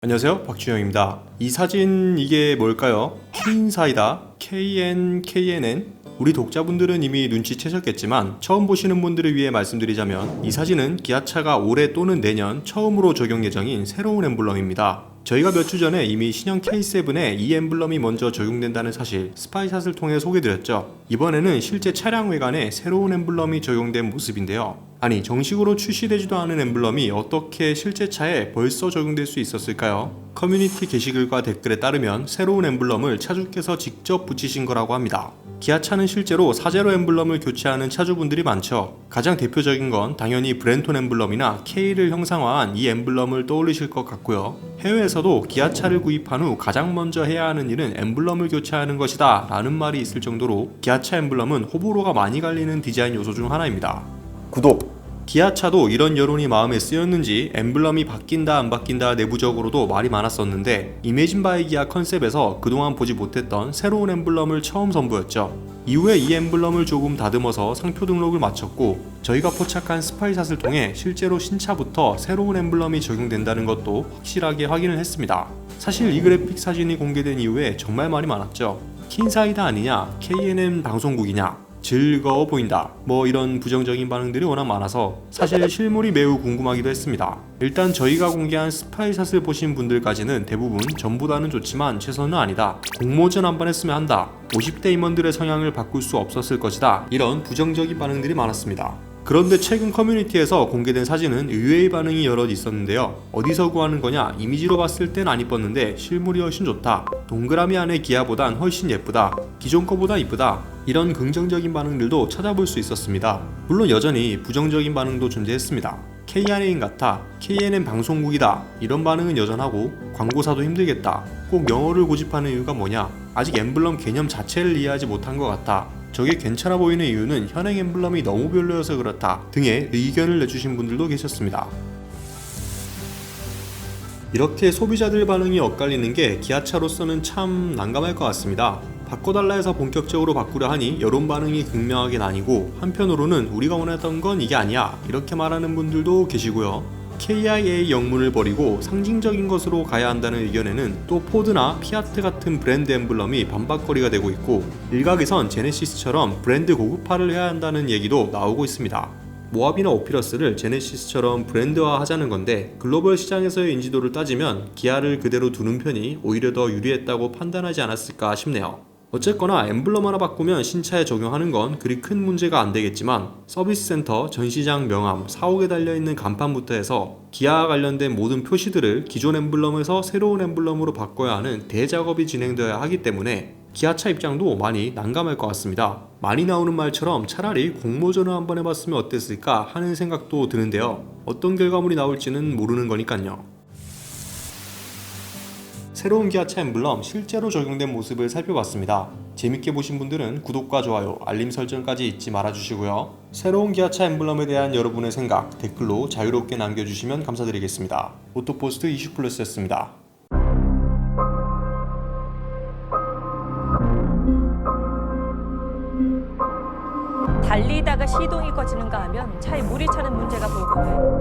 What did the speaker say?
안녕하세요, 박주영입니다. 이 사진 이게 뭘까요? 킨사이다 KNKNN. 우리 독자분들은 이미 눈치채셨겠지만 처음 보시는 분들을 위해 말씀드리자면 이 사진은 기아차가 올해 또는 내년 처음으로 적용 예정인 새로운 엠블럼입니다. 저희가 몇 주 전에 이미 신형 K7에 이 엠블럼이 먼저 적용된다는 사실 스파이샷을 통해 소개드렸죠. 이번에는 실제 차량 외관에 새로운 엠블럼이 적용된 모습인데요. 아니, 정식으로 출시되지도 않은 엠블럼이 어떻게 실제 차에 벌써 적용될 수 있었을까요? 커뮤니티 게시글과 댓글에 따르면 새로운 엠블럼을 차주께서 직접 붙이신 거라고 합니다. 기아차는 실제로 사제로 엠블럼을 교체하는 차주분들이 많죠. 가장 대표적인 건 당연히 브렌톤 엠블럼이나 K를 형상화한 이 엠블럼을 떠올리실 것 같고요. 해외에서도 기아차를 구입한 후 가장 먼저 해야 하는 일은 엠블럼을 교체하는 것이다 라는 말이 있을 정도로 기아차 엠블럼은 호불호가 많이 갈리는 디자인 요소 중 하나입니다. 구독! 기아차도 이런 여론이 마음에 쓰였는지 엠블럼이 바뀐다 안 바뀐다 내부적으로도 말이 많았었는데 이매진 바이 기아 컨셉에서 그동안 보지 못했던 새로운 엠블럼을 처음 선보였죠. 이후에 이 엠블럼을 조금 다듬어서 상표 등록을 마쳤고 저희가 포착한 스파이샷을 통해 실제로 신차부터 새로운 엠블럼이 적용된다는 것도 확실하게 확인을 했습니다. 사실 이 그래픽 사진이 공개된 이후에 정말 말이 많았죠. 킨사이다 아니냐, KNN 방송국이냐, 즐거워 보인다, 뭐 이런 부정적인 반응들이 워낙 많아서 사실 실물이 매우 궁금하기도 했습니다. 일단 저희가 공개한 스파이샷을 보신 분들까지는 대부분 전보다는 좋지만 최선은 아니다, 공모전 한번 했으면 한다, 50대 임원들의 성향을 바꿀 수 없었을 것이다, 이런 부정적인 반응들이 많았습니다. 그런데 최근 커뮤니티에서 공개된 사진은 의외의 반응이 여럿 있었는데요. 어디서 구하는 거냐, 이미지로 봤을 땐 안 이뻤는데 실물이 훨씬 좋다, 동그라미 안에 기아보단 훨씬 예쁘다, 기존 거보다 이쁘다, 이런 긍정적인 반응들도 찾아볼 수 있었습니다. 물론 여전히 부정적인 반응도 존재했습니다. KNN 같아, KNN 방송국이다, 이런 반응은 여전하고 광고사도 힘들겠다, 꼭 영어를 고집하는 이유가 뭐냐, 아직 엠블럼 개념 자체를 이해하지 못한 것 같아, 저게 괜찮아 보이는 이유는 현행 엠블럼이 너무 별로여서 그렇다 등의 의견을 내주신 분들도 계셨습니다. 이렇게 소비자들 반응이 엇갈리는 게 기아차로서는 참 난감할 것 같습니다. 바꿔달라 해서 본격적으로 바꾸려 하니 여론 반응이 극명하게 나뉘고, 한편으로는 우리가 원했던 건 이게 아니야 이렇게 말하는 분들도 계시고요. KIA 영문을 버리고 상징적인 것으로 가야 한다는 의견에는 또 포드나 피아트 같은 브랜드 엠블럼이 반박거리가 되고 있고, 일각에선 제네시스처럼 브랜드 고급화를 해야 한다는 얘기도 나오고 있습니다. 모하비나 오피러스를 제네시스처럼 브랜드화 하자는 건데 글로벌 시장에서의 인지도를 따지면 기아를 그대로 두는 편이 오히려 더 유리했다고 판단하지 않았을까 싶네요. 어쨌거나 엠블럼 하나 바꾸면 신차에 적용하는 건 그리 큰 문제가 안 되겠지만 서비스 센터, 전시장 명함, 사옥에 달려있는 간판부터 해서 기아와 관련된 모든 표시들을 기존 엠블럼에서 새로운 엠블럼으로 바꿔야 하는 대작업이 진행되어야 하기 때문에 기아차 입장도 많이 난감할 것 같습니다. 많이 나오는 말처럼 차라리 공모전을 한번 해봤으면 어땠을까 하는 생각도 드는데요. 어떤 결과물이 나올지는 모르는 거니까요. 새로운 기아차 엠블럼 실제로 적용된 모습을 살펴봤습니다. 재밌게 보신 분들은 구독과 좋아요, 알림 설정까지 잊지 말아주시고요. 새로운 기아차 엠블럼에 대한 여러분의 생각 댓글로 자유롭게 남겨주시면 감사드리겠습니다. 오토포스트 이슈플러스였습니다. 달리다가 시동이 꺼지는가 하면 차에 물이 차는 문제가 보이거든.